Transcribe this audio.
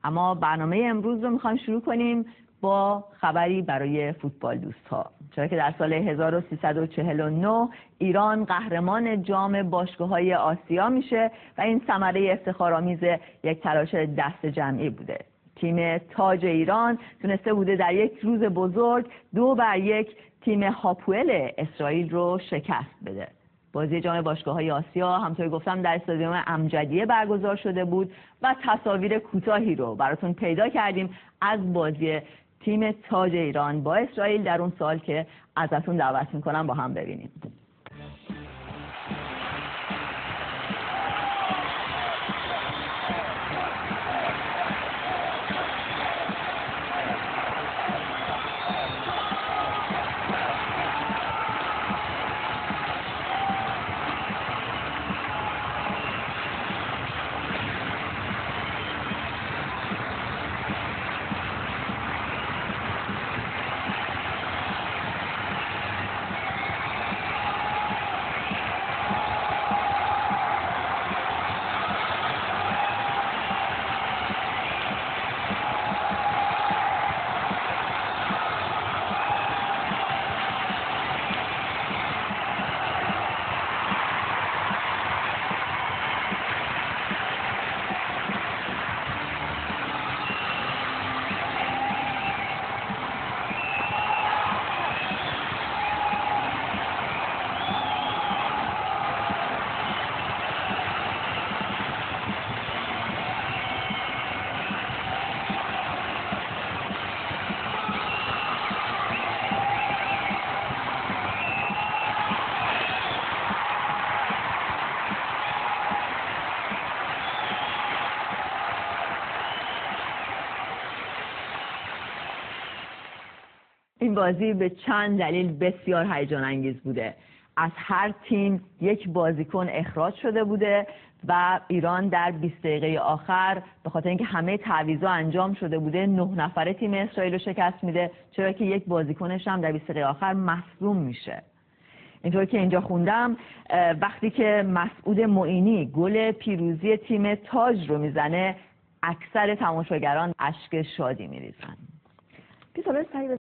اما برنامه امروز رو میخوایم شروع کنیم با خبری برای فوتبال دوست‌ها، چرا که در سال 1349 ایران قهرمان جام باشگاه‌های آسیا میشه و این ثمره افتخارآمیز یک تلاش دست جمعی بوده. تیم تاج ایران تونسته بوده در یک روز بزرگ 2-1 تیم هاپوئل اسرائیل رو شکست بده. بازی جام باشگاه‌های آسیا همونطور گفتم در استادیوم امجدیه برگزار شده بود و تصاویر کوتاهی رو براتون پیدا کردیم از بازی تیم تاج ایران با اسرائیل در اون سال که ازتون دعوت میکنم با هم ببینیم. این بازی به چند دلیل بسیار هیجان انگیز بوده. از هر تیم یک بازیکن اخراج شده بوده و ایران در 20 دقیقه آخر به خاطر اینکه همه تعویضا انجام شده بوده 9 نفره تیم اسرائیل رو شکست میده، چرا که یک بازیکنش هم در 20 دقیقه آخر مصدوم میشه. اینطور که اینجا خوندم وقتی که مسعود معینی گل پیروزی تیم تاج رو میزنه اکثر تماشاگران اشک شادی میریزن.